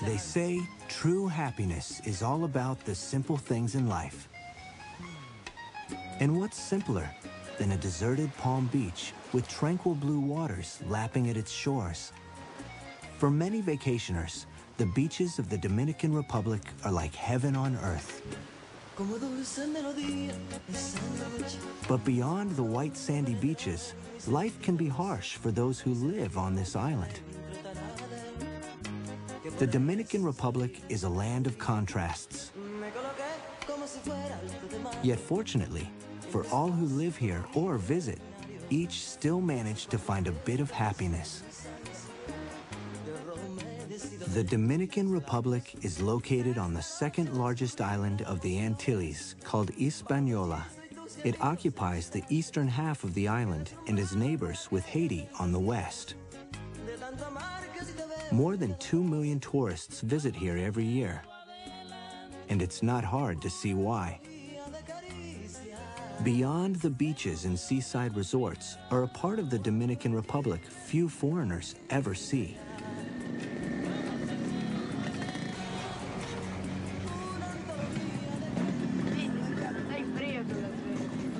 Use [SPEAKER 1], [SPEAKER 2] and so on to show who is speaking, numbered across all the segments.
[SPEAKER 1] They say true happiness is all about the simple things in life. And what's simpler than a deserted palm beach with tranquil blue waters lapping at its shores? For many vacationers, the beaches of the Dominican Republic are like heaven on earth. But beyond the white sandy beaches, life can be harsh for those who live on this island. The Dominican Republic is a land of contrasts. Yet fortunately, for all who live here or visit, each still manage to find a bit of happiness. The Dominican Republic is located on the second largest island of the Antilles, called Hispaniola. It occupies the eastern half of the island and is neighbors with Haiti on the west. More than 2 million tourists visit here every year, and it's not hard to see why. Beyond the beaches and seaside resorts are a part of the Dominican Republic few foreigners ever see.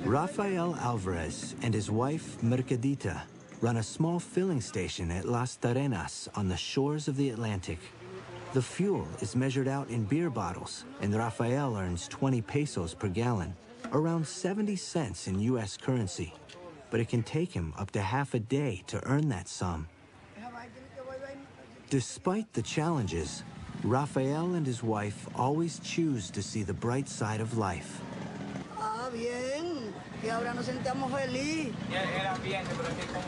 [SPEAKER 1] Rafael Alvarez and his wife, Mercadita, run a small filling station at Las Tarenas on the shores of the Atlantic. The fuel is measured out in beer bottles, and Rafael earns 20 pesos per gallon, around 70 cents in U.S. currency. But it can take him up to half a day to earn that sum. Despite the challenges, Rafael and his wife always choose to see the bright side of life.
[SPEAKER 2] Bien, y ahora nos sentamos feliz.
[SPEAKER 3] Era bien, pero es que como...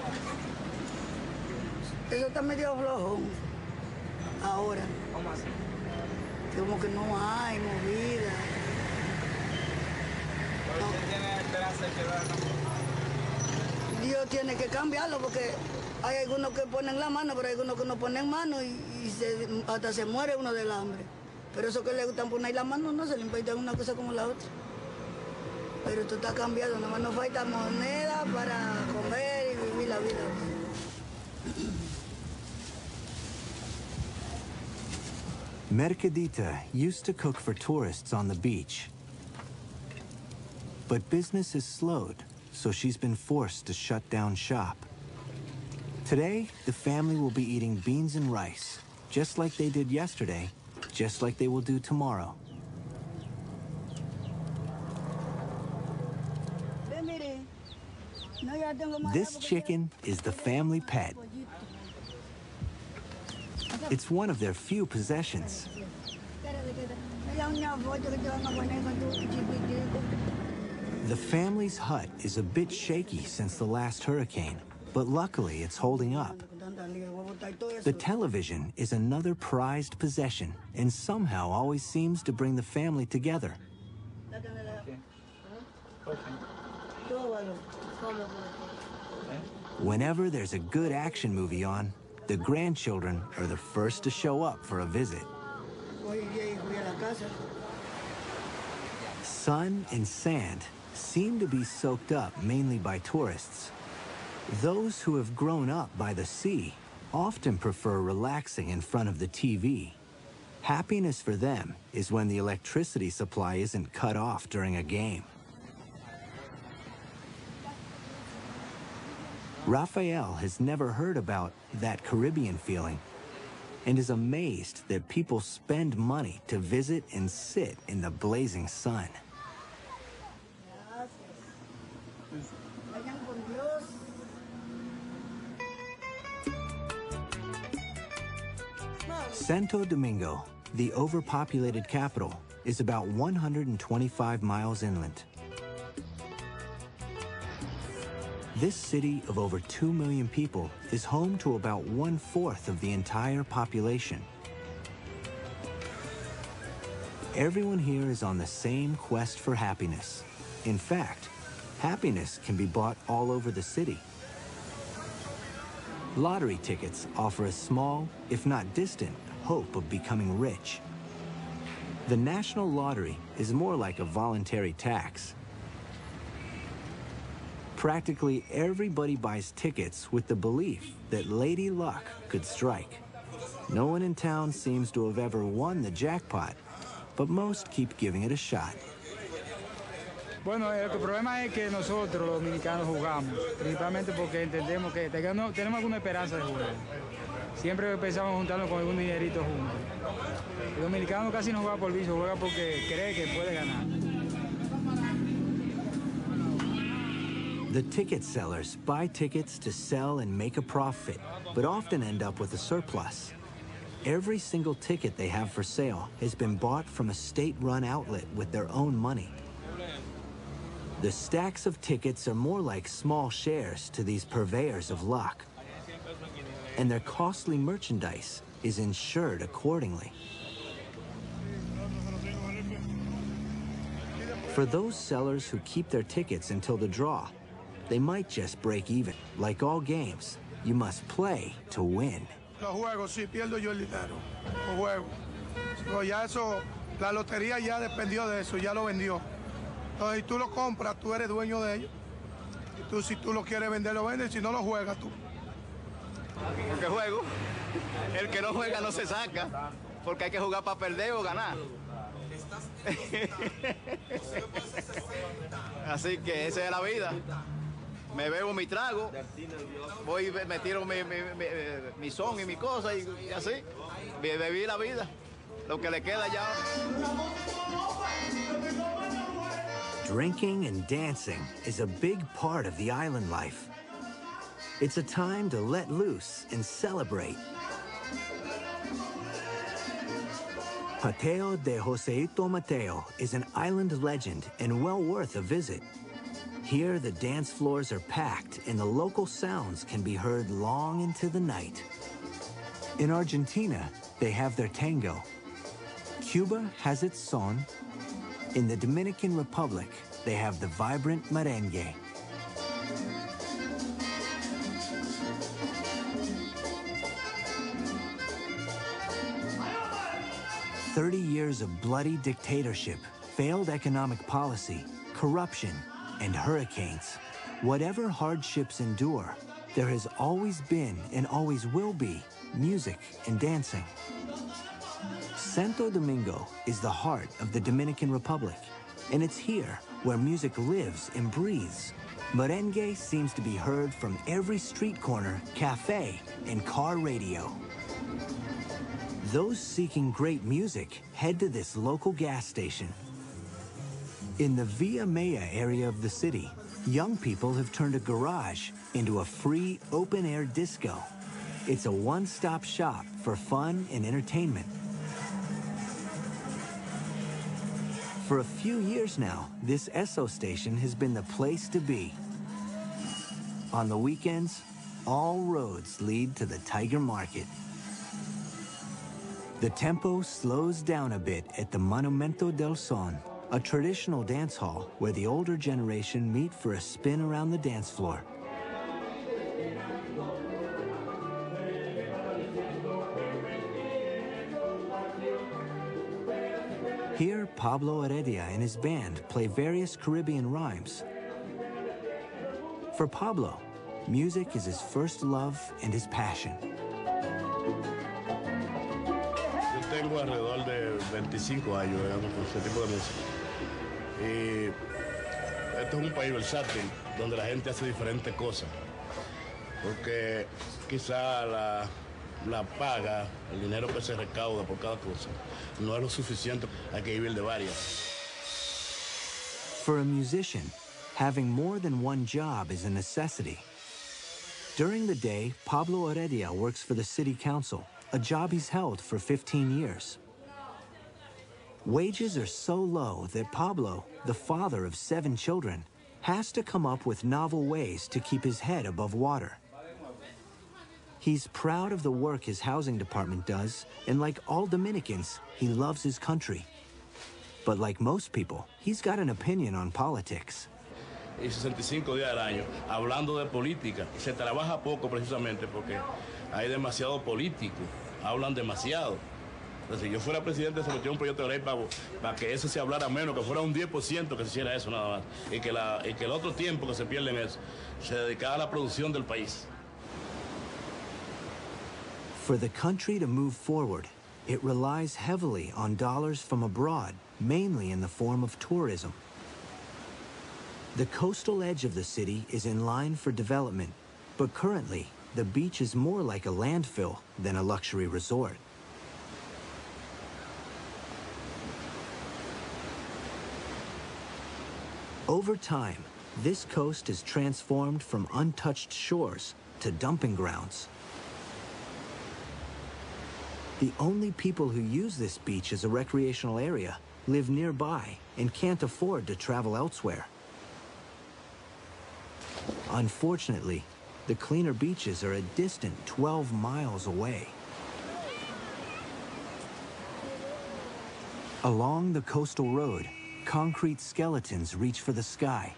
[SPEAKER 2] Eso está medio flojo ahora.
[SPEAKER 3] ¿Cómo así?
[SPEAKER 2] Como que no hay movida.
[SPEAKER 3] Pero usted tiene esperanza de que lo hagan.
[SPEAKER 2] Dios tiene que cambiarlo porque hay algunos que ponen la mano, pero hay algunos que no ponen mano y hasta se muere uno del hambre. Pero eso que le gustan poner la mano no se le impide una cosa como la otra. Pero esto está cambiado, nada más nos falta moneda para comer y vivir la vida.
[SPEAKER 1] Mercadita used to cook for tourists on the beach. But business has slowed, so she's been forced to shut down shop. Today, the family will be eating beans and rice, just like they did yesterday, just like they will do tomorrow. This chicken is the family pet. It's one of their few possessions. The family's hut is a bit shaky since the last hurricane, but luckily it's holding up. The television is another prized possession and somehow always seems to bring the family together. Whenever there's a good action movie on, the grandchildren are the first to show up for a visit. Sun and sand seem to be soaked up mainly by tourists. Those who have grown up by the sea often prefer relaxing in front of the TV. Happiness for them is when the electricity supply isn't cut off during a game. Rafael has never heard about that Caribbean feeling and is amazed that people spend money to visit and sit in the blazing sun. Santo Domingo, the overpopulated capital, is about 125 miles inland. This city of over 2 million people is home to about 1/4 of the entire population. Everyone here is on the same quest for happiness. In fact, happiness can be bought all over the city. Lottery tickets offer a small, if not distant, hope of becoming rich. The national lottery is more like a voluntary tax. Practically everybody buys tickets with the belief that Lady Luck could strike. No one in town seems to have ever won the jackpot, but most keep giving it a shot.
[SPEAKER 4] Bueno, el problema es que nosotros los dominicanos jugamos, principalmente porque entendemos que tenemos alguna esperanza de jugar. Siempre pensamos juntarnos con algún dinerito juntos. El dominicano casi no juega por vicio, juega porque cree que puede ganar.
[SPEAKER 1] The ticket sellers buy tickets to sell and make a profit, but often end up with a surplus. Every single ticket they have for sale has been bought from a state-run outlet with their own money. The stacks of tickets are more like small shares to these purveyors of luck, and their costly merchandise is insured accordingly. For those sellers who keep their tickets until the draw, they might just break even. Like all games, you must play to win.
[SPEAKER 5] Los juegos, si pierdo yo el dinero, los juegos. Pero ya eso, la lotería ya dependió de eso, ya lo vendió. Entonces, si tú lo compras, tú eres dueño de ello. Y tú, si tú lo quieres vender, lo vendes. Si no lo juegas, tú.
[SPEAKER 6] Porque juego. El que no juega no se saca. Porque hay que jugar para perder o ganar. Así que esa es la vida. Me bebo mi trago, voy y me tiro mi son y mi cosa y así. Bebí la vida, lo que le queda ya.
[SPEAKER 1] Drinking and dancing is a big part of the island life. It's a time to let loose and celebrate. Pateo de Joseito Mateo is an island legend and well worth a visit. Here, the dance floors are packed and the local sounds can be heard long into the night. In Argentina, they have their tango. Cuba has its son. In the Dominican Republic, they have the vibrant merengue. "30 years of bloody dictatorship, failed economic policy, corruption, and hurricanes. Whatever hardships endure, there has always been and always will be music and dancing." Santo Domingo is the heart of the Dominican Republic, and it's here where music lives and breathes. Merengue seems to be heard from every street corner, cafe, and car radio. Those seeking great music head to this local gas station. In the Villa Maya area of the city, young people have turned a garage into a free open-air disco. It's a one-stop shop for fun and entertainment. For a few years now, this Esso station has been the place to be. On the weekends, all roads lead to the Tiger Market. The tempo slows down a bit at the Monumento del Son, a traditional dance hall where the older generation meet for a spin around the dance floor. Here, Pablo Heredia and his band play various Caribbean rhymes. For Pablo, music is his first love and his passion.
[SPEAKER 7] Yo tengo alrededor de 25 años con ese tipo de música. Y esto es un país versátil donde la gente hace diferentes cosas. Porque quizá la paga, el dinero que se recauda por cada cosa, no es lo suficiente. Hay que vivir de varias.
[SPEAKER 1] For a musician, having more than one job is a necessity. During the day, Pablo Heredia works for the city council, a job he's held for 15 years. Wages are so low that Pablo, the father of 7 children, has to come up with novel ways to keep his head above water. He's proud of the work his housing department does, and like all Dominicans, he loves his country. But like most people, he's got an opinion on politics.
[SPEAKER 7] Y 65 días al año, hablando de política, se trabaja poco precisamente porque hay demasiado político, hablan demasiado. Entonces, si yo fuera presidente, se metió un proyecto de ley para que eso se hablara menos, que fuera un 10% que se hiciera eso nada más. Y que el otro tiempo que se pierde en eso se dedicara a la producción del país.
[SPEAKER 1] For the country to move forward, it relies heavily on dollars from abroad, mainly in the form of tourism. The coastal edge of the city is in line for development, but currently, the beach is more like a landfill than a luxury resort. Over time, this coast is transformed from untouched shores to dumping grounds. The only people who use this beach as a recreational area live nearby and can't afford to travel elsewhere. Unfortunately, the cleaner beaches are a distant 12 miles away. Along the coastal road, concrete skeletons reach for the sky.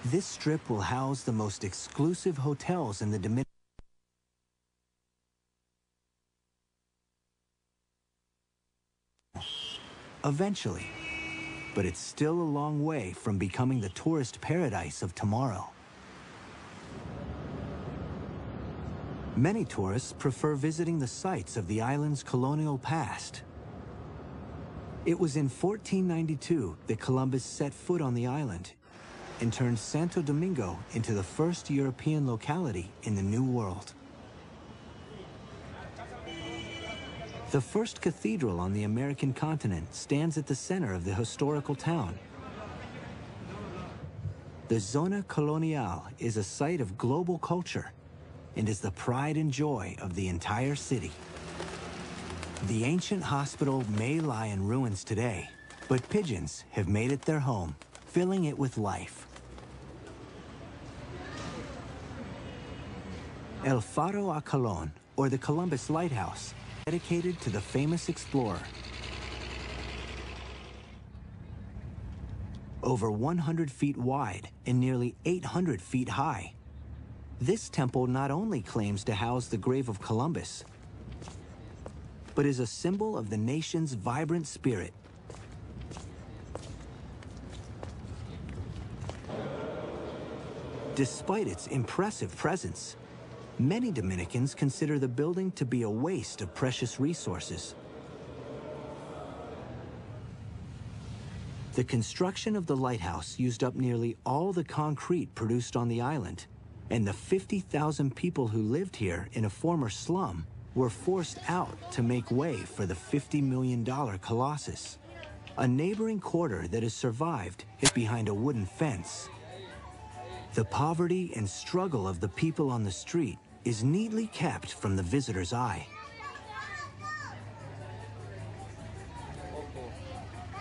[SPEAKER 1] This strip will house the most exclusive hotels in the Dominican. Eventually, but it's still a long way from becoming the tourist paradise of tomorrow. Many tourists prefer visiting the sites of the island's colonial past. It was in 1492 that Columbus set foot on the island and turned Santo Domingo into the first European locality in the New World. The first cathedral on the American continent stands at the center of the historical town. The Zona Colonial is a site of global culture and is the pride and joy of the entire city. The ancient hospital may lie in ruins today, but pigeons have made it their home, filling it with life. El Faro a Colón, or the Columbus Lighthouse, dedicated to the famous explorer. Over 100 feet wide and nearly 800 feet high, this temple not only claims to house the grave of Columbus, but is a symbol of the nation's vibrant spirit. Despite its impressive presence, many Dominicans consider the building to be a waste of precious resources. The construction of the lighthouse used up nearly all the concrete produced on the island, and the 50,000 people who lived here in a former slum were forced out to make way for the $50 million Colossus. A neighboring quarter that has survived is behind a wooden fence. The poverty and struggle of the people on the street is neatly kept from the visitor's eye.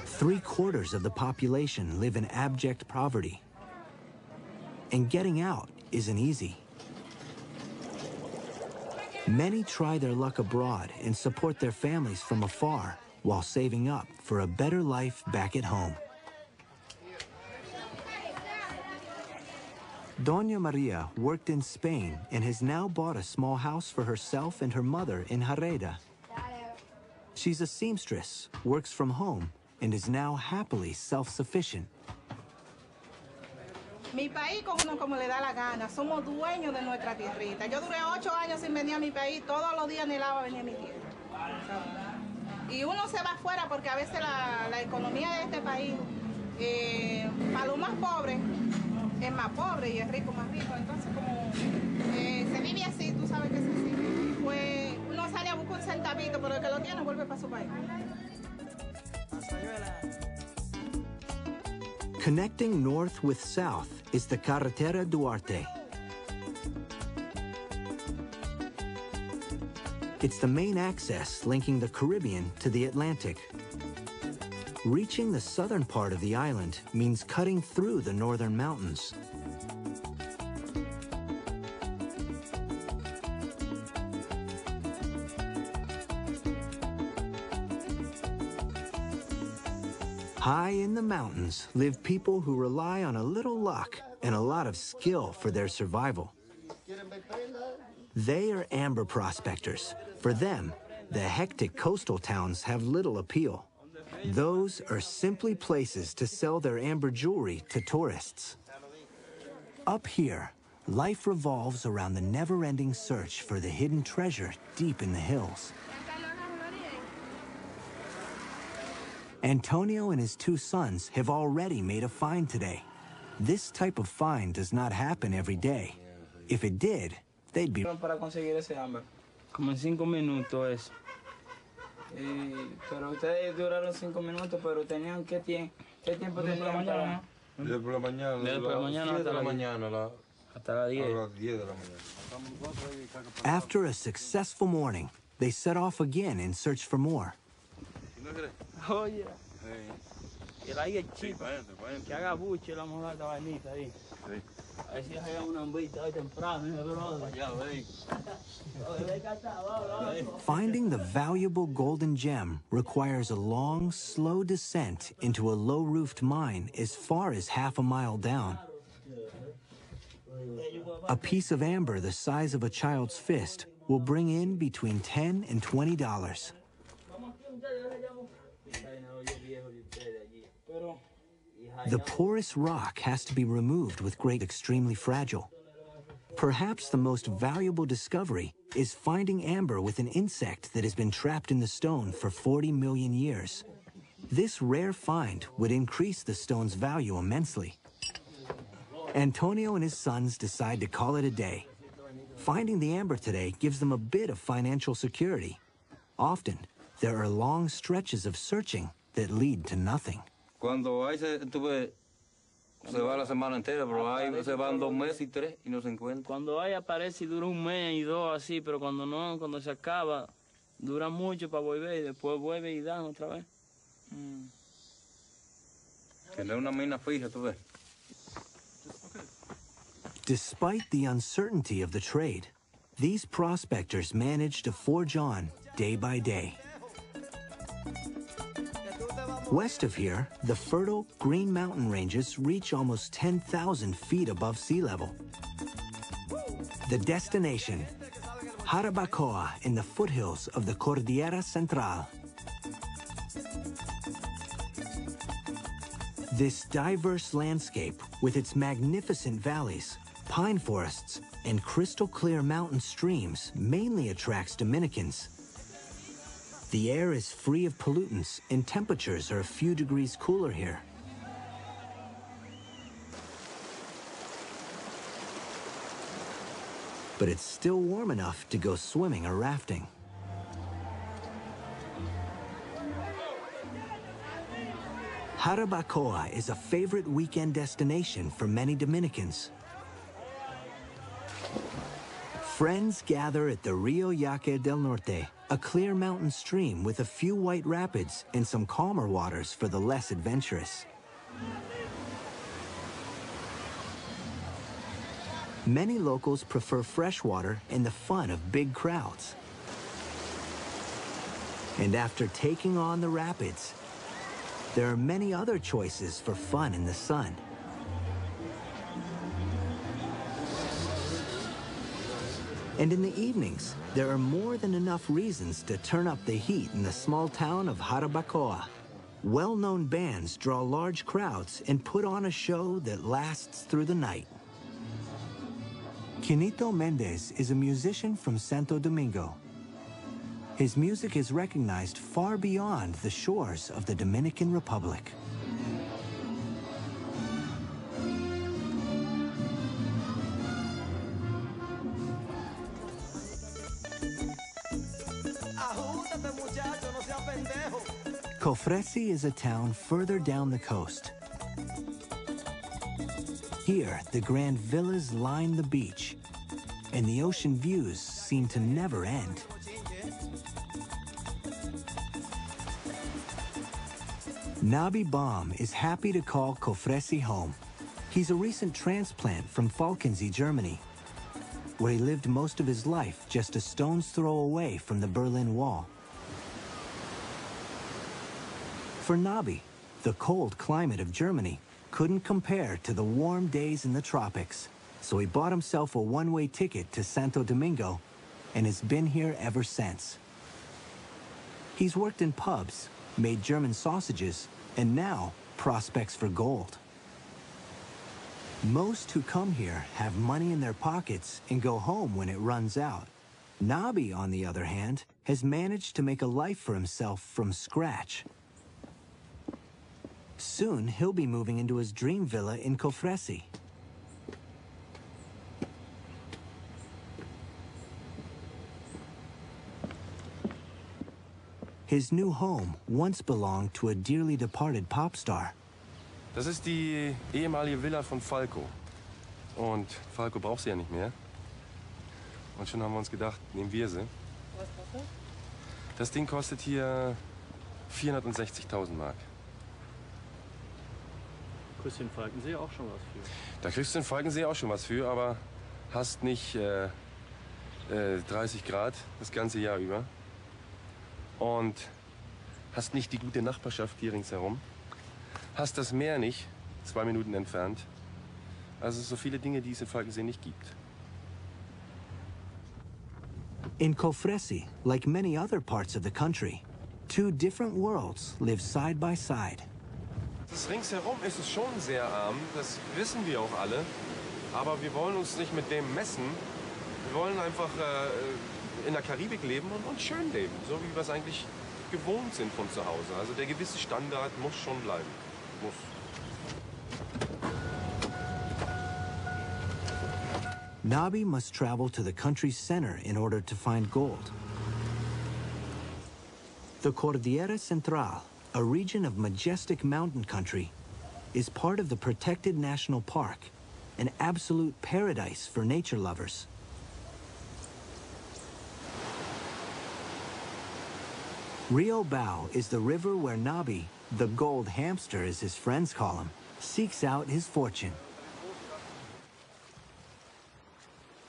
[SPEAKER 1] Three-quarters of the population live in abject poverty, and getting out isn't easy. Many try their luck abroad and support their families from afar while saving up for a better life back at home. Doña Maria worked in Spain and has now bought a small house for herself and her mother in Jareda. She's a seamstress, works from home, and is now happily self-sufficient.
[SPEAKER 8] Mi país con uno como le da la gana, somos dueños de nuestra tierrita. Yo duré 8 años sin venir a mi país, todos los días anhelaba venir a mi tierra. Y uno se va afuera porque a veces la economía de este país, para los más pobres, es más pobre y el rico más rico. Entonces, como se vive así, tú sabes que es así. Pues uno sale a buscar un centavito, pero el que lo tiene vuelve para su país.
[SPEAKER 1] Connecting north with south is the Carretera Duarte. It's the main access linking the Caribbean to the Atlantic. Reaching the southern part of the island means cutting through the northern mountains. High in the mountains live people who rely on a little luck and a lot of skill for their survival. They are amber prospectors. For them, the hectic coastal towns have little appeal. Those are simply places to sell their amber jewelry to tourists. Up here, life revolves around the never-ending search for the hidden treasure deep in the hills. Antonio and his two sons have already made a find today. This type of find does not happen every day. If it did, they'd be...
[SPEAKER 3] Para conseguir ese ámbar.
[SPEAKER 4] Como en 5 minutos eso.
[SPEAKER 3] Pero ustedes duraron 5 minutos, pero tenían ¿qué tiempo tenían para...?
[SPEAKER 9] Desde por la mañana,
[SPEAKER 4] Desde por la mañana
[SPEAKER 9] hasta la mañana,
[SPEAKER 4] hasta las 10.
[SPEAKER 9] a las 10 de la mañana.
[SPEAKER 1] After a successful morning, they set off again in search for more.
[SPEAKER 4] Oye, el ahí el chico, que haga buche, la vamos a dar esta vainita ahí. A ver si hay una ambita hoy temprano,
[SPEAKER 1] Finding the valuable golden gem requires a long, slow descent into a low-roofed mine as far as half a mile down. A piece of amber the size of a child's fist will bring in between $10 and $20. The porous rock has to be removed with great extremely fragile. Perhaps the most valuable discovery is finding amber with an insect that has been trapped in the stone for 40 million years. This rare find would increase the stone's value immensely. Antonio and his sons decide to call it a day. Finding the amber today gives them a bit of financial security. Often, there are long stretches of searching that lead to nothing.
[SPEAKER 9] Cuando hay se va la semana entera, pero hay se van 2 meses y 3 y no se encuentra.
[SPEAKER 4] Cuando hay aparece y dura 1 mes y 2 así, pero cuando no, cuando se acaba, dura mucho para volver y después vuelve y dan otra vez.
[SPEAKER 9] Que no es una mina fija, tú ves.
[SPEAKER 1] Despite the uncertainty of the trade, these prospectors manage to forge on day by day. West of here, the fertile Green Mountain ranges reach almost 10,000 feet above sea level. The destination, Jarabacoa in the foothills of the Cordillera Central. This diverse landscape, with its magnificent valleys, pine forests, and crystal-clear mountain streams, mainly attracts Dominicans. The air is free of pollutants, and temperatures are a few degrees cooler here. But it's still warm enough to go swimming or rafting. Jarabacoa is a favorite weekend destination for many Dominicans. Friends gather at the Rio Yaque del Norte, a clear mountain stream with a few white rapids and some calmer waters for the less adventurous. Many locals prefer freshwater and the fun of big crowds. And after taking on the rapids, there are many other choices for fun in the sun. And in the evenings, there are more than enough reasons to turn up the heat in the small town of Jarabacoa. Well-known bands draw large crowds and put on a show that lasts through the night. Quinito Mendez is a musician from Santo Domingo. His music is recognized far beyond the shores of the Dominican Republic. Cofresi is a town further down the coast. Here, the grand villas line the beach, and the ocean views seem to never end. Nabi Baum is happy to call Cofresi home. He's a recent transplant from Falkensee, Germany, where he lived most of his life just a stone's throw away from the Berlin Wall. For Nabi, the cold climate of Germany couldn't compare to the warm days in the tropics, so he bought himself a one-way ticket to Santo Domingo and has been here ever since. He's worked in pubs, made German sausages, and now prospects for gold. Most who come here have money in their pockets and go home when it runs out. Nabi, on the other hand, has managed to make a life for himself from scratch. Soon, he'll be moving into his dream villa in Cofresi. His new home once belonged to a dearly departed pop star.
[SPEAKER 10] Das ist die ehemalige Villa von Falco. Und Falco braucht sie ja nicht mehr. Und schon haben wir uns gedacht, nehmen wir sie. Was kostet? Das Ding kostet hier 460.000 Mark.
[SPEAKER 11] Kriegst du in Falkensee auch schon was für?
[SPEAKER 10] Da kriegst du in Falkensee auch schon was für, aber hast nicht 30 Grad das ganze Jahr über. Und hast nicht die gute Nachbarschaft hier ringsherum. Hast das Meer nicht, 2 Minuten entfernt. Also so viele Dinge, die es in Falkensee nicht gibt.
[SPEAKER 1] In Cofresi, like many other parts of the country, two different worlds live side by side.
[SPEAKER 10] Das ringsherum ist es schon sehr arm, das wissen wir auch alle. Aber wir wollen uns nicht mit dem messen. Wir wollen einfach in der Karibik leben und schön leben, so wie wir es eigentlich gewohnt sind von zu Hause. Also der gewisse Standard muss schon bleiben. Muss.
[SPEAKER 1] Nabi must travel to the country's center in order to find gold. The Cordillera Central, a region of majestic mountain country, is part of the protected national park, an absolute paradise for nature lovers. Rio Bao is the river where Nabi, the gold hamster as his friends call him, seeks out his fortune.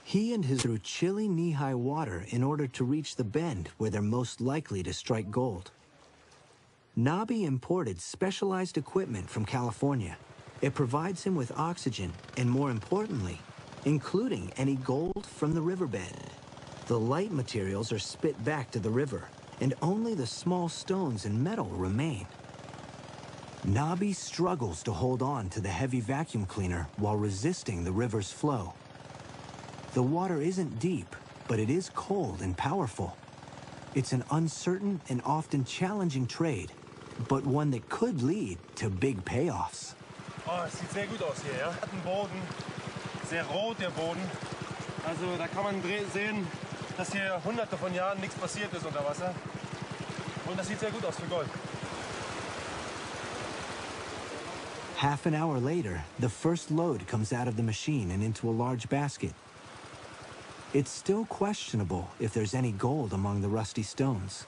[SPEAKER 1] He and his through chilly knee-high water in order to reach the bend where they're most likely to strike gold. Nabi imported specialized equipment from California. It provides him with oxygen and, more importantly, including any gold from the riverbed. The light materials are spit back to the river, and only the small stones and metal remain. Nabi struggles to hold on to the heavy vacuum cleaner while resisting the river's flow. The water isn't deep, but it is cold and powerful. It's an uncertain and often challenging trade, but one that could lead to big payoffs.
[SPEAKER 10] Oh, es sieht sehr gut aus hier, ja. Hat einen Boden, sehr rot der Boden. Also da kann man sehen, dass hier hunderte von Jahren nichts passiert ist unter Wasser. Und das sieht sehr gut aus für Gold.
[SPEAKER 1] Half an hour later, the first load comes out of the machine and into a large basket. It's still questionable if there's any gold among the rusty stones.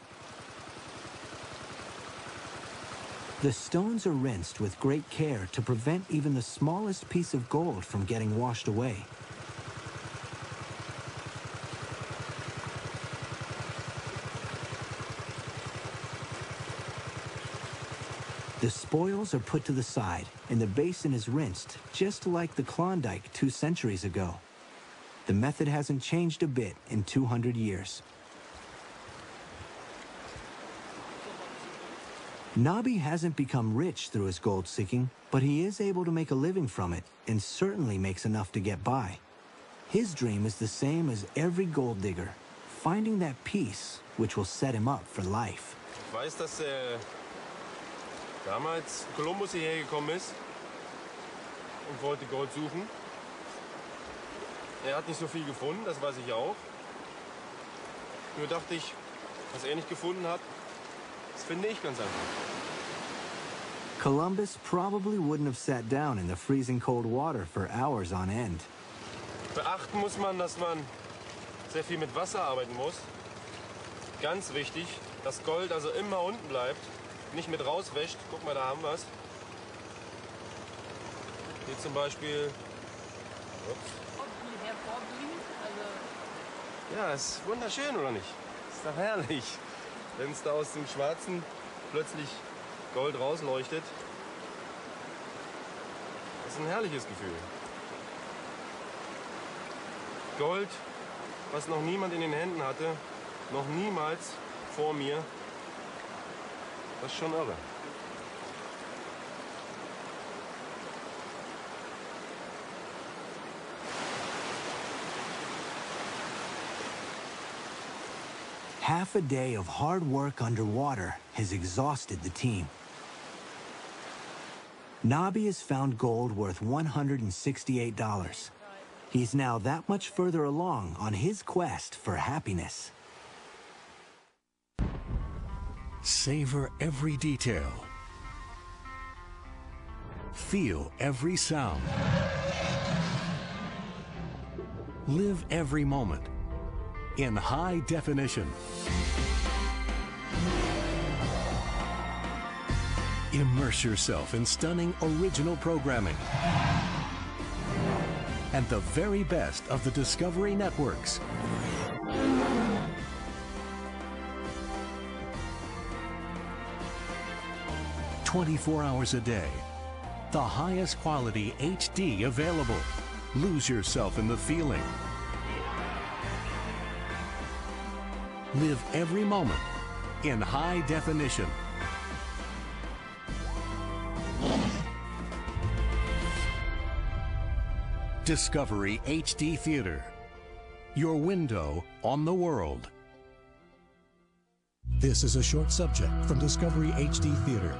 [SPEAKER 1] The stones are rinsed with great care to prevent even the smallest piece of gold from getting washed away. The spoils are put to the side, and the basin is rinsed, just like the Klondike 2 centuries ago. The method hasn't changed a bit in 200 years. Nabi hasn't become rich through his gold seeking, but he is able to make a living from it, and certainly makes enough to get by. His dream is the same as every gold digger, finding that piece which will set him up for life.
[SPEAKER 10] Ich weiß, dass damals Kolumbus hierher gekommen ist und wollte Gold suchen. Er hat nicht so viel gefunden, das weiß ich auch. Nur dachte ich, was er nicht gefunden hat, das finde ich ganz einfach.
[SPEAKER 1] Columbus probably wouldn't have sat down in the freezing cold water for hours on end.
[SPEAKER 10] Beachten muss man, dass man sehr viel mit Wasser arbeiten muss. Ganz wichtig, dass Gold also immer unten bleibt, nicht mit rauswäscht. Guck mal, da haben wir es. Hier zum Beispiel. Ups. Ja, ist wunderschön, oder nicht? Ist doch herrlich, wenn es da aus dem Schwarzen plötzlich Gold rausleuchtet. Das ist ein herrliches Gefühl. Gold, was noch niemand in den Händen hatte, noch niemals vor mir. Das ist schon irre.
[SPEAKER 1] Half a day of hard work underwater has exhausted the team. Nabi has found gold worth $168. He's now that much further along on his quest for happiness.
[SPEAKER 12] Savor every detail. Feel every sound. Live every moment in high definition. Immerse yourself in stunning original programming and the very best of the Discovery networks. "24 hours a day, the highest quality HD available. Lose yourself in the feeling. Live every moment in high definition. Discovery HD Theater, your window on the world."
[SPEAKER 13] This is a short subject from Discovery HD Theater.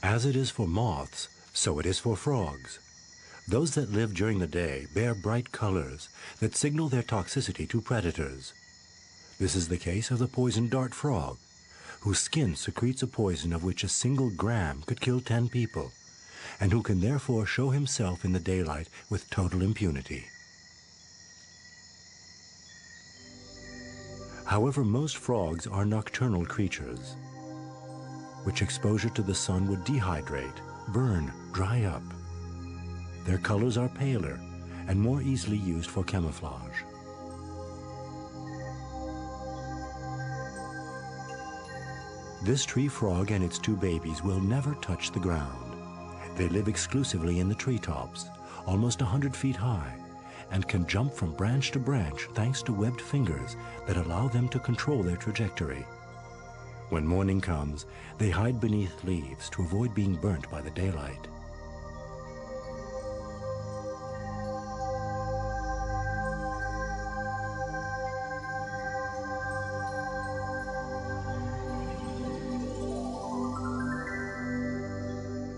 [SPEAKER 14] As it is for moths, so it is for frogs. Those that live during the day bear bright colors that signal their toxicity to predators. This is the case of the poison dart frog, whose skin secretes a poison of which a single gram could kill 10 people, and who can therefore show himself in the daylight with total impunity. However, most frogs are nocturnal creatures, which exposure to the sun would dehydrate, burn, dry up. Their colors are paler and more easily used for camouflage. This tree frog and its 2 babies will never touch the ground. They live exclusively in the treetops, almost 100 feet high, and can jump from branch to branch thanks to webbed fingers that allow them to control their trajectory. When morning comes, they hide beneath leaves to avoid being burnt by the daylight.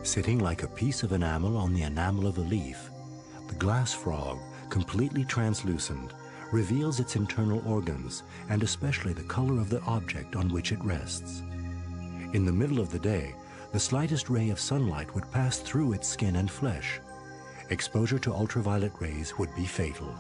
[SPEAKER 14] Sitting like a piece of enamel on the enamel of a leaf, the glass frog, completely translucent, reveals its internal organs and especially the color of the object on which it rests. In the middle of the day, the slightest ray of sunlight would pass through its skin and flesh. Exposure to ultraviolet rays would be fatal.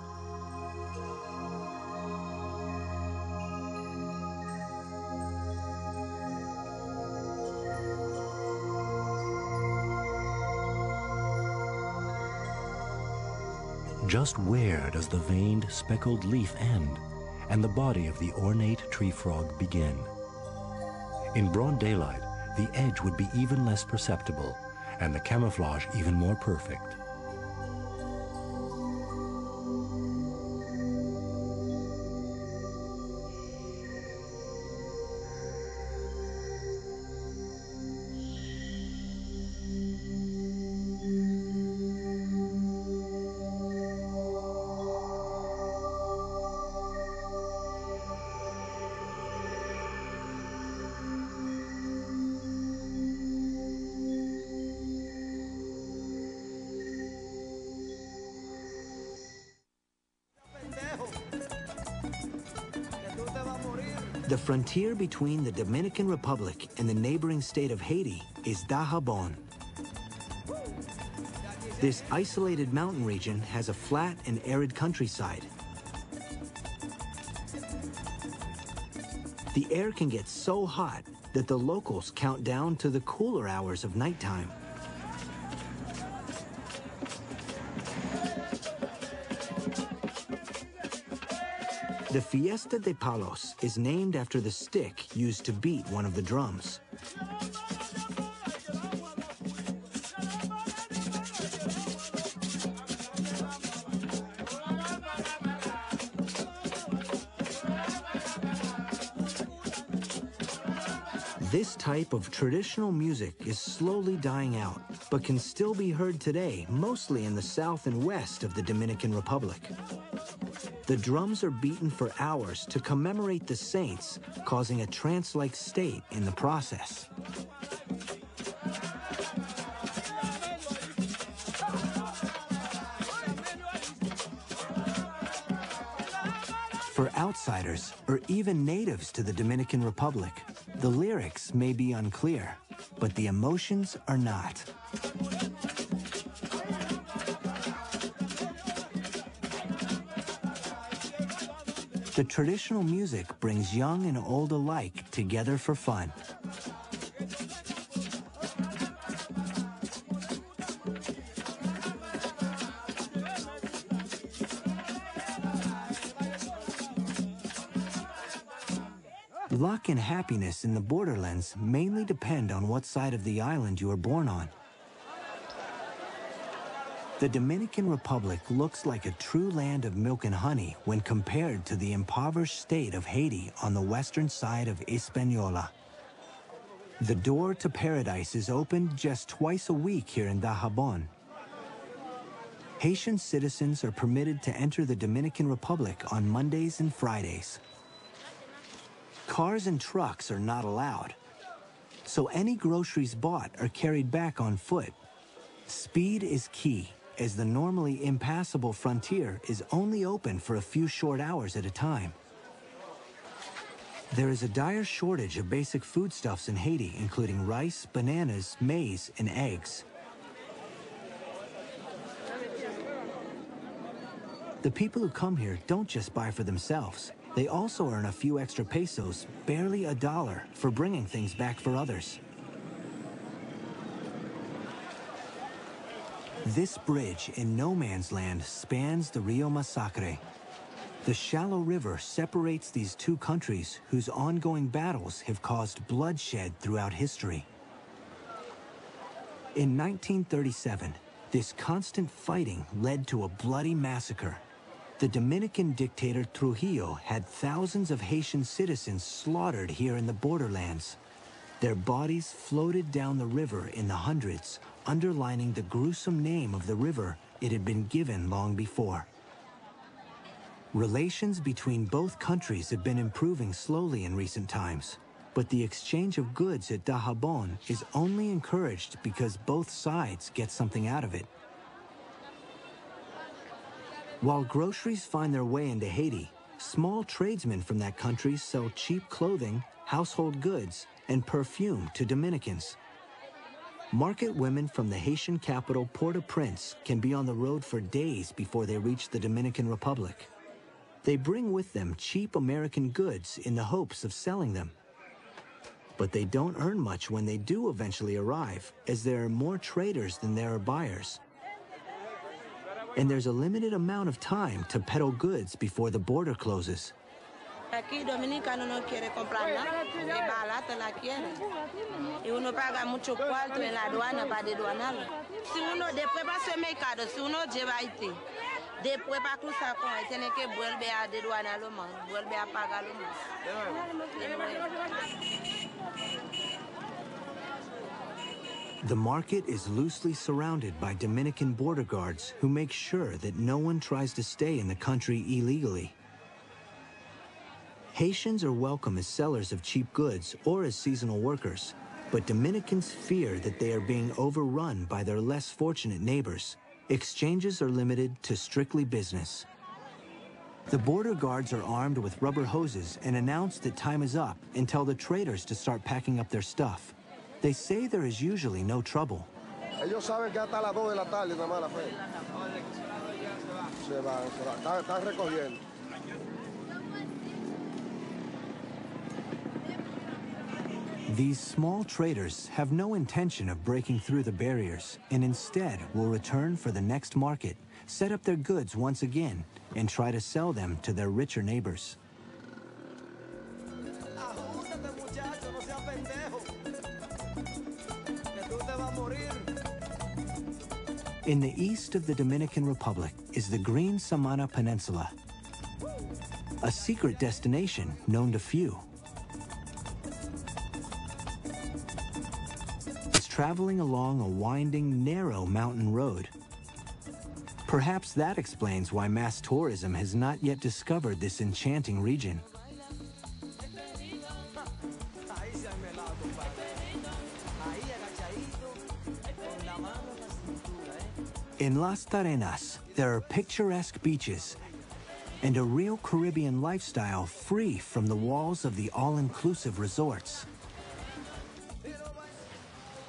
[SPEAKER 14] Just where does the veined, speckled leaf end and the body of the ornate tree frog begin? In broad daylight, the edge would be even less perceptible and the camouflage even more perfect.
[SPEAKER 1] The frontier between the Dominican Republic and the neighboring state of Haiti is Dajabon. This isolated mountain region has a flat and arid countryside. The air can get so hot that the locals count down to the cooler hours of nighttime. The Fiesta de Palos is named after the stick used to beat one of the drums. This type of traditional music is slowly dying out, but can still be heard today, mostly in the south and west of the Dominican Republic. The drums are beaten for hours to commemorate the saints, causing a trance-like state in the process. For outsiders, or even natives to the Dominican Republic, the lyrics may be unclear, but the emotions are not. The traditional music brings young and old alike together for fun. Luck and happiness in the borderlands mainly depend on what side of the island you are born on. The Dominican Republic looks like a true land of milk and honey when compared to the impoverished state of Haiti on the western side of Hispaniola. The door to paradise is opened just twice a week here in Dajabon. Haitian citizens are permitted to enter the Dominican Republic on Mondays and Fridays. Cars and trucks are not allowed, so any groceries bought are carried back on foot. Speed is key, as the normally impassable frontier is only open for a few short hours at a time. There is a dire shortage of basic foodstuffs in Haiti, including rice, bananas, maize, and eggs. The people who come here don't just buy for themselves. They also earn a few extra pesos, barely $1, for bringing things back for others. This bridge in no man's land spans the Rio Masacre. The shallow river separates these two countries whose ongoing battles have caused bloodshed throughout history. In 1937, this constant fighting led to a bloody massacre. The Dominican dictator Trujillo had thousands of Haitian citizens slaughtered here in the borderlands. Their bodies floated down the river in the hundreds, underlining the gruesome name of the river it had been given long before. Relations between both countries have been improving slowly in recent times, but the exchange of goods at Dajabon is only encouraged because both sides get something out of it. While groceries find their way into Haiti, small tradesmen from that country sell cheap clothing, household goods, and perfume to Dominicans. Market women from the Haitian capital Port-au-Prince can be on the road for days before they reach the Dominican Republic. They bring with them cheap American goods in the hopes of selling them. But they don't earn much when they do eventually arrive, as there are more traders than there are buyers. And there's a limited amount of time to peddle goods before the border closes.
[SPEAKER 15] Aquí dominicano no quiere comprar nada, es barata la quiere. Y uno paga mucho cuarto en la aduana para deduanarlo. Si uno después va a ser mercado, si uno lleva a Haití, después para cruzar con él, tiene que volver a deduanarlo más, vuelve a pagarlo más.
[SPEAKER 1] The market is loosely surrounded by Dominican border guards who make sure that no one tries to stay in the country illegally. Haitians are welcome as sellers of cheap goods or as seasonal workers, but Dominicans fear that they are being overrun by their less fortunate neighbors. Exchanges are limited to strictly business. The border guards are armed with rubber hoses and announce that time is up and tell the traders to start packing up their stuff. They say there is usually no trouble.
[SPEAKER 16] Ellos saben que hasta las 2 de la tarde nada más la fe. Se va, están recogiendo.
[SPEAKER 1] These small traders have no intention of breaking through the barriers and instead will return for the next market, set up their goods once again, and try to sell them to their richer neighbors. In the east of the Dominican Republic is the Green Samana Peninsula, a secret destination known to few. traveling along a winding, narrow mountain road. Perhaps that explains why mass tourism has not yet discovered this enchanting region. In Las Tarenas, there are picturesque beaches and a real Caribbean lifestyle free from the walls of the all-inclusive resorts.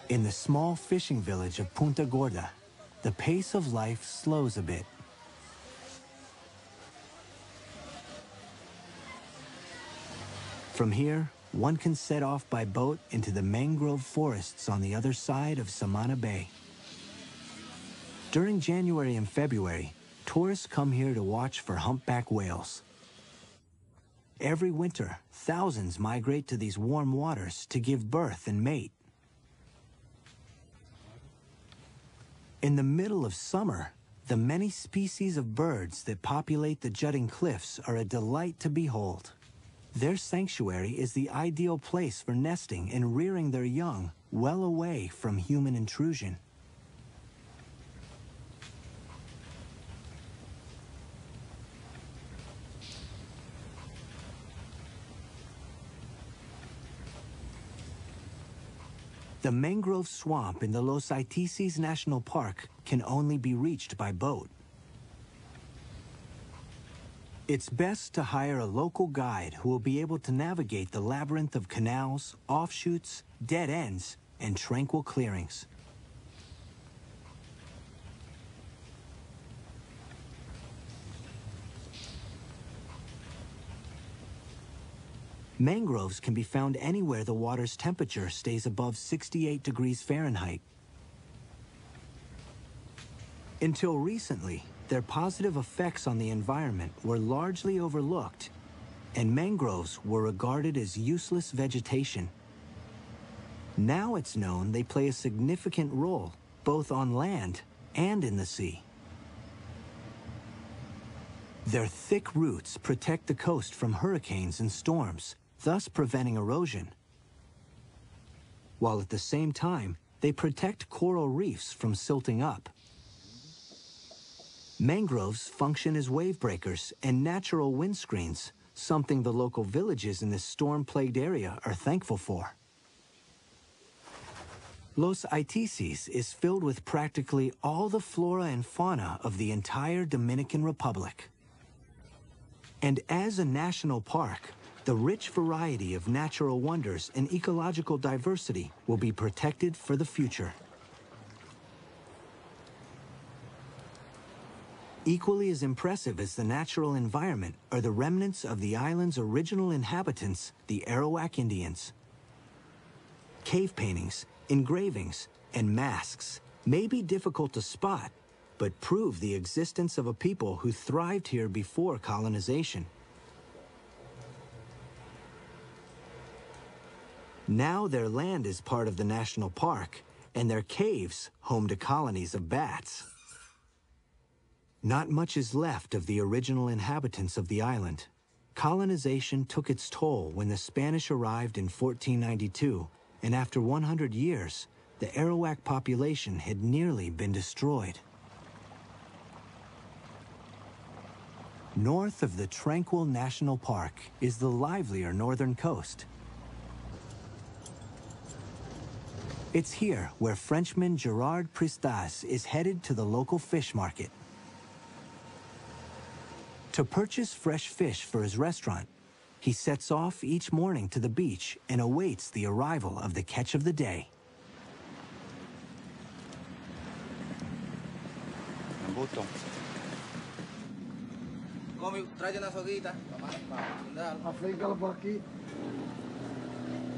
[SPEAKER 1] In the small fishing village of Punta Gorda, the pace of life slows a bit. From here, one can set off by boat into the mangrove forests on the other side of Samana Bay. During January and February, tourists come here to watch for humpback whales. Every winter, thousands migrate to these warm waters to give birth and mate. In the middle of summer, the many species of birds that populate the jutting cliffs are a delight to behold. Their sanctuary is the ideal place for nesting and rearing their young well away from human intrusion. The mangrove swamp in the Los Aitices National Park can only be reached by boat. It's best to hire a local guide who will be able to navigate the labyrinth of canals, offshoots, dead ends, and tranquil clearings. Mangroves can be found anywhere the water's temperature stays above 68 degrees Fahrenheit. Until recently, their positive effects on the environment were largely overlooked, and mangroves were regarded as useless vegetation. Now it's known they play a significant role, both on land and in the sea. Their thick roots protect the coast from hurricanes and storms, thus preventing erosion. While at the same time, they protect coral reefs from silting up. Mangroves function as wave breakers and natural windscreens, something the local villages in this storm-plagued area are thankful for. Los Aitices is filled with practically all the flora and fauna of the entire Dominican Republic. And as a national park, the rich variety of natural wonders and ecological diversity will be protected for the future. Equally as impressive as the natural environment are the remnants of the island's original inhabitants, the Arawak Indians. Cave paintings, engravings, and masks may be difficult to spot, but prove the existence of a people who thrived here before colonization. Now their land is part of the national park, and their caves home to colonies of bats. Not much is left of the original inhabitants of the island. Colonization took its toll when the Spanish arrived in 1492, and after 100 years, the Arawak population had nearly been destroyed. North of the tranquil national park is the livelier northern coast. It's here where Frenchman Gerard Pristas is headed to the local fish market. To purchase fresh fish for his restaurant, he sets off each morning to the beach and awaits the arrival of the catch of the day.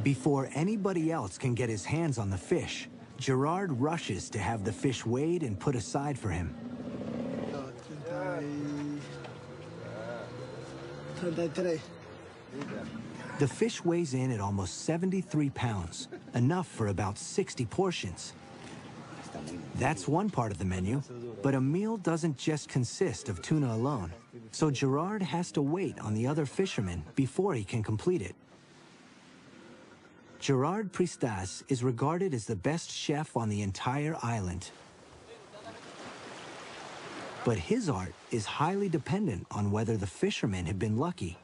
[SPEAKER 1] Before anybody else can get his hands on the fish, Gerard rushes to have the fish weighed and put aside for him. The fish weighs in at almost 73 pounds, enough for about 60 portions. That's one part of the menu, but a meal doesn't just consist of tuna alone, so Gerard has to wait on the other fishermen before he can complete it. Gerard Pristas is regarded as the best chef on the entire island. But his art is highly dependent on whether the fishermen have been lucky.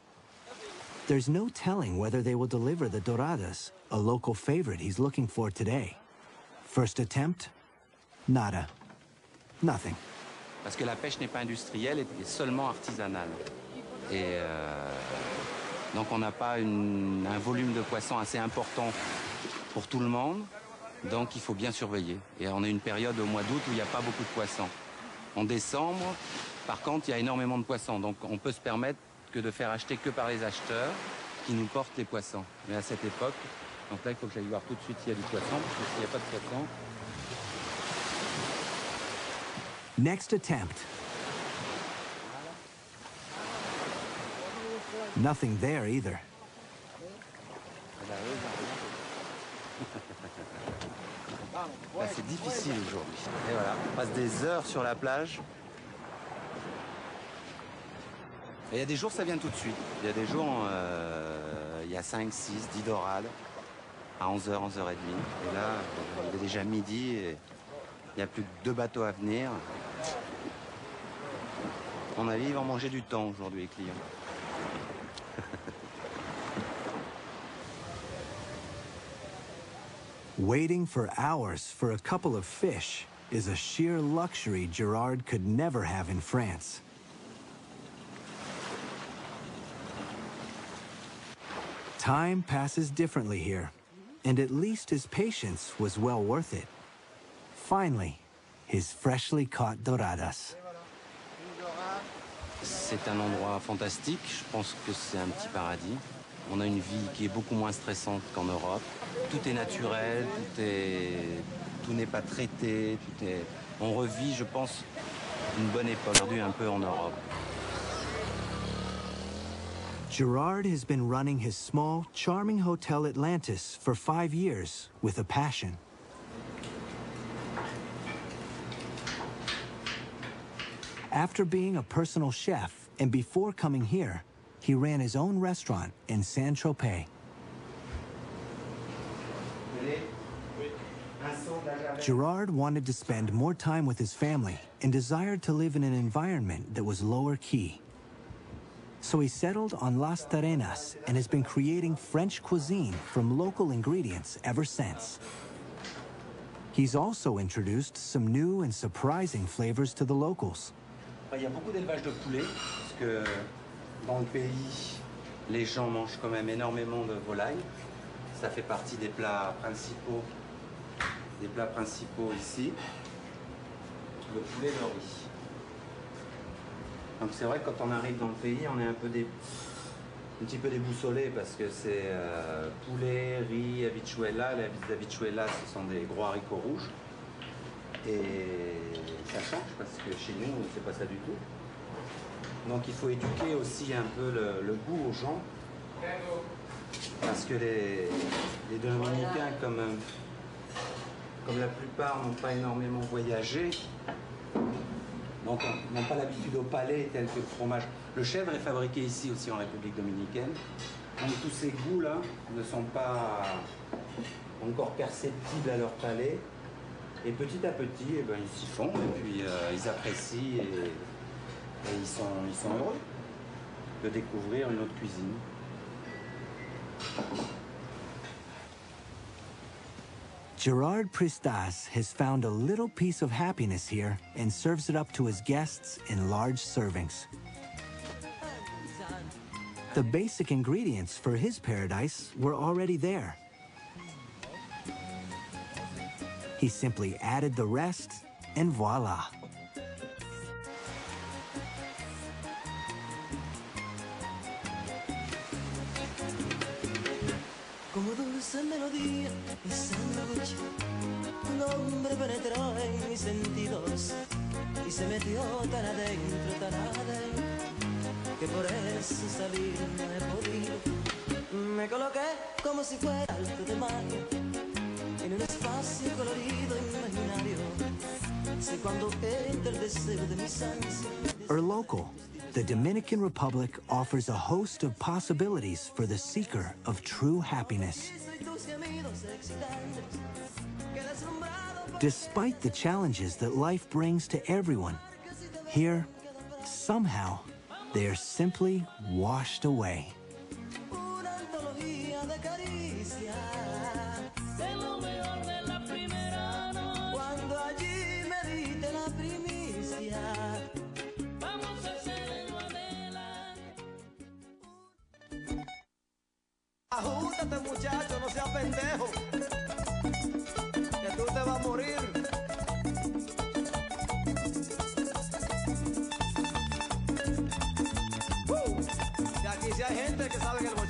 [SPEAKER 1] There's no telling whether they will deliver the doradas, a local favorite he's looking for today. First attempt, nada. Nothing.
[SPEAKER 17] Parce que la pêche n'est pas industrielle, elle est seulement artisanale. Et donc on n'a pas un volume de poissons assez important pour tout le monde, donc il faut bien surveiller. Et on a une période au mois d'août où il n'y a pas beaucoup de poissons. En décembre, par contre, il y a énormément de poissons, donc on peut se permettre que de faire acheter que par les acheteurs qui nous portent les poissons. Mais à cette époque, donc là il faut que j'aille voir tout de suite s'il y a du poisson, parce que s'il n'y a pas de poisson...
[SPEAKER 1] Next attempt. Nothing there either.
[SPEAKER 17] Là, c'est difficile aujourd'hui. Et voilà, on passe des heures sur la plage. Et il y a des jours, ça vient tout de suite. Il y a des jours, il y a 5, 6, 10 dorades à 11h, 11h30. Et là, il est déjà midi et il n'y a plus que 2 bateaux à venir. À mon avis, ils vont manger du temps aujourd'hui, les clients.
[SPEAKER 1] Waiting for hours for a couple of fish is a sheer luxury Gerard could never have in France. Time passes differently here, and at least his patience was well worth it. Finally, his freshly caught doradas.
[SPEAKER 17] C'est un endroit fantastique, je pense que c'est un petit paradis. On a une vie qui est beaucoup moins stressante qu'en Europe. Tout est naturel, tout n'est pas traité, on revit, je pense, une bonne époque, perdue un peu en Europe.
[SPEAKER 1] Gerard has been running his small, charming Hotel Atlantis for 5 years with a passion. After being a personal chef and before coming here, he ran his own restaurant in Saint-Tropez. Gerard wanted to spend more time with his family and desired to live in an environment that was lower key. So he settled on Las Tarenas and has been creating French cuisine from local ingredients ever since. He's also introduced some new and surprising flavors to the locals.
[SPEAKER 17] Il y a beaucoup d'élevage de poulets, parce que dans le pays, les gens mangent quand même énormément de volailles. Ça fait partie des plats principaux ici. Le poulet, le riz. Donc c'est vrai que quand on arrive dans le pays, on est un petit peu déboussolé parce que c'est poulet, riz, habichuela. Les habichuelas, ce sont des gros haricots rouges. Et ça change parce que chez nous, c'est pas ça du tout. Donc il faut éduquer aussi un peu le goût aux gens. Parce que les Dominicains, comme la plupart n'ont pas énormément voyagé, donc n'ont pas l'habitude au palais tel que le fromage. Le chèvre est fabriqué ici aussi en République dominicaine. Donc tous ces goûts-là ne sont pas encore perceptibles à leur palais. Et petit à petit, eh ben, ils s'y font et puis ils apprécient et ils sont heureux de découvrir une autre cuisine.
[SPEAKER 1] Gerard Pristas has found a little piece of happiness here and serves it up to his guests in large servings. The basic ingredients for his paradise were already there. He simply added the rest, and voila.
[SPEAKER 18] Como dulce melodía, esa noche, un hombre penetró en mis sentidos y se metió tan adentro, que por eso salir no he podido. Me coloqué como si fuera alto de mayo en un espacio colorido imaginario. Sé cuando entra el deseo de mis ansias.
[SPEAKER 1] Local, the Dominican Republic offers a host of possibilities for the seeker of true happiness. Despite the challenges that life brings to everyone, here, somehow, they are simply washed away.
[SPEAKER 18] Ajústate, muchacho, no seas pendejo, que tú te vas a morir. Y aquí sí hay gente que sabe el